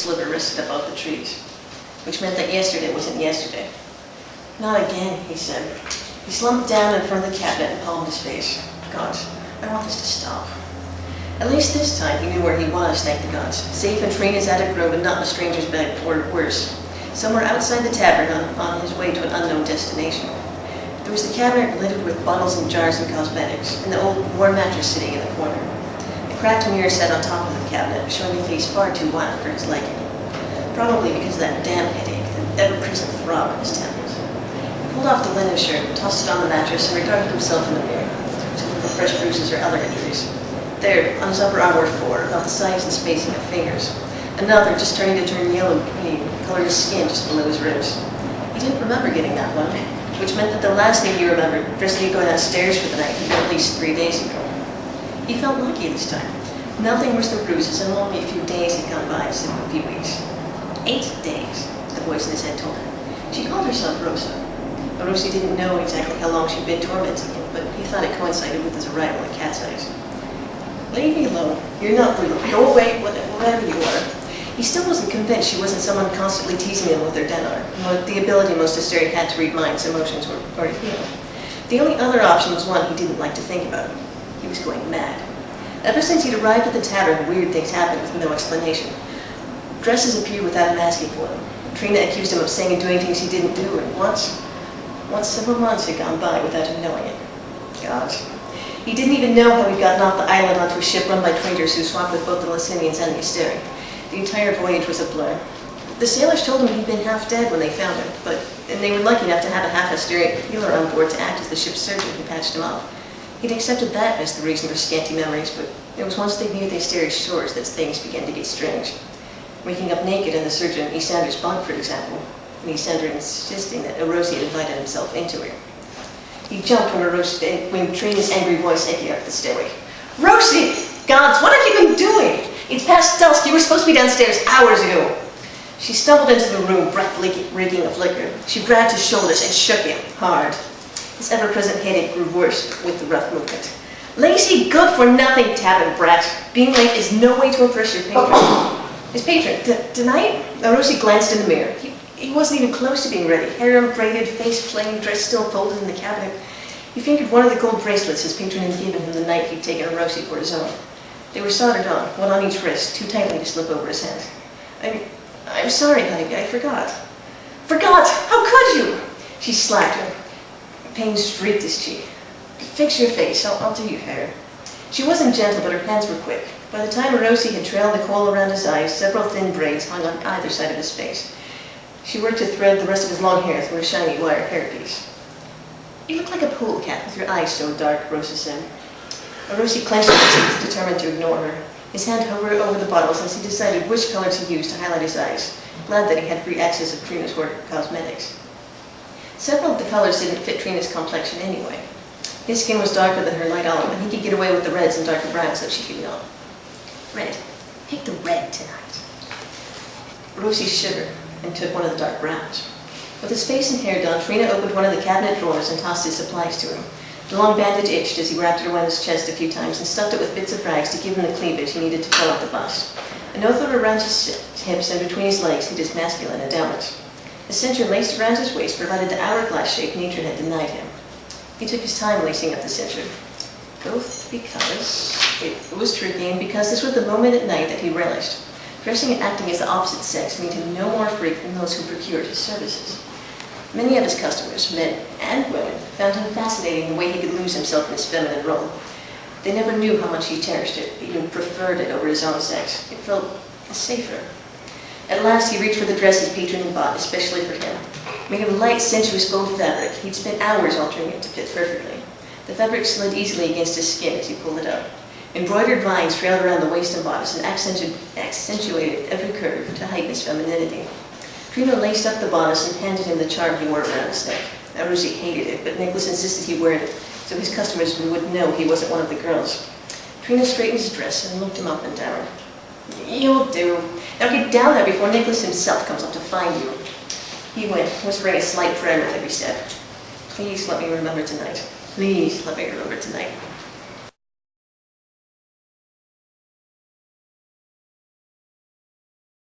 sliver rested above the trees, which meant that yesterday wasn't yesterday. Not again, he said. He slumped down in front of the cabinet and palmed his face. God, I want this to stop. At least this time he knew where he was, thank the gods. Safe in Trina's attic room, but not in a stranger's bed, or worse, somewhere outside the tavern on his way to an unknown destination. There was the cabinet littered with bottles and jars and cosmetics, and the old worn mattress sitting in the corner. The cracked mirror sat on top of the cabinet, showing a face far too wild for his liking. Probably because of that damn headache, that ever-present throb in his temples. He pulled off the linen shirt, tossed it on the mattress, and regarded himself in the mirror, to look for fresh bruises or other injuries. There, on his upper arm were 4, about the size and spacing of fingers. Another, just turning to turn yellow-green, colored his skin just below his ribs. He didn't remember getting that one, which meant that the last thing he remembered, dressing to go downstairs for the night, had been at least 3 days ago. He felt lucky this time. Nothing worse than bruises, and only a few days had gone by instead of a few weeks. 8 days, the voice in his head told him. She called herself Rosa. Rosa didn't know exactly how long she'd been tormenting him, but he thought it coincided with his arrival at Cat's Eyes. Leave me alone. You're not real. Go away, whatever you are. He still wasn't convinced she wasn't someone constantly teasing him with her denar, or the ability most hysteric had to read minds, emotions, or to heal. The only other option was one he didn't like to think about. He was going mad. Ever since he'd arrived at the tavern, weird things happened with no explanation. Dresses appeared without him asking for them. Trina accused him of saying and doing things he didn't do, and once several months had gone by without him knowing it. God. He didn't even know how he'd gotten off the island onto a ship run by traders who swapped with both the Lasinians and the Asteri. The entire voyage was a blur. The sailors told him he'd been half dead when they found him, and they were lucky enough to have a half-Asteri healer on board to act as the ship's surgeon who patched him up. He'd accepted that as the reason for scanty memories, but it was once they neared the Asteri's shores that things began to get strange. Waking up naked in the surgeon Isander's bunk, for example, and Isander insisting that Erosi had invited himself into it. He jumped when Trina's angry voice echoed up the stairway. Rosie! Gods, what have you been doing? It's past dusk. You were supposed to be downstairs hours ago. She stumbled into the room, breath reeking of liquor. She grabbed his shoulders and shook him hard. His ever-present headache grew worse with the rough movement. Lazy, good-for-nothing tavern brat. Being late is no way to impress your patron. His patron, tonight? Rosie glanced in the mirror. He wasn't even close to being ready. Hair unbraided, face plain, dress still folded in the cabinet. He fingered one of the gold bracelets his patron had given him the night he'd taken Rosie for his own. They were soldered on, one on each wrist, too tightly to slip over his hand. I'm sorry, honey, I forgot. Forgot? How could you? She slapped him. Pain streaked his cheek. Fix your face, I'll do your hair. She wasn't gentle, but her hands were quick. By the time Rosie had trailed the coil around his eyes, several thin braids hung on either side of his face. She worked to thread the rest of his long hair through a shiny wire hairpiece. You look like a pool cat with your eyes so dark, Rosa said. Rosie clenched his teeth, determined to ignore her. His hand hovered over the bottles as he decided which color to use to highlight his eyes, glad that he had free access to Trina's hoard of cosmetics. Several of the colors didn't fit Trina's complexion anyway. His skin was darker than her light olive, and he could get away with the reds and darker browns that she could not. Red. Pick the red tonight. Rosie shivered and took one of the dark browns. With his face and hair done, Trina opened one of the cabinet drawers and tossed his supplies to him. The long bandage itched as he wrapped it around his chest a few times and stuffed it with bits of rags to give him the cleavage he needed to fill out the bust. A nothing around his hips and between his legs hid his masculine endowments. A cincher laced around his waist provided the hourglass shape nature had denied him. He took his time lacing up the cincher. Both because it was tricky and because this was the moment at night that he relished. Dressing and acting as the opposite sex made him no more a freak than those who procured his services. Many of his customers, men and women, found him fascinating the way he could lose himself in his feminine role. They never knew how much he cherished it, even preferred it over his own sex. It felt safer. At last he reached for the dress his patron had bought, especially for him. Made of light, sensuous gold fabric, he'd spent hours altering it to fit perfectly. The fabric slid easily against his skin as he pulled it up. Embroidered vines trailed around the waist and bodice and accentuated every curve to heighten his femininity. Trina laced up the bodice and handed him the charm he wore around his neck. Rosie hated it, but Nicholas insisted he wear it so his customers would know he wasn't one of the girls. Trina straightened his dress and looked him up and down. You'll do. Now get down there before Nicholas himself comes up to find you. He went, whispering a slight prayer with every step. Please let me remember tonight. Please let me remember tonight.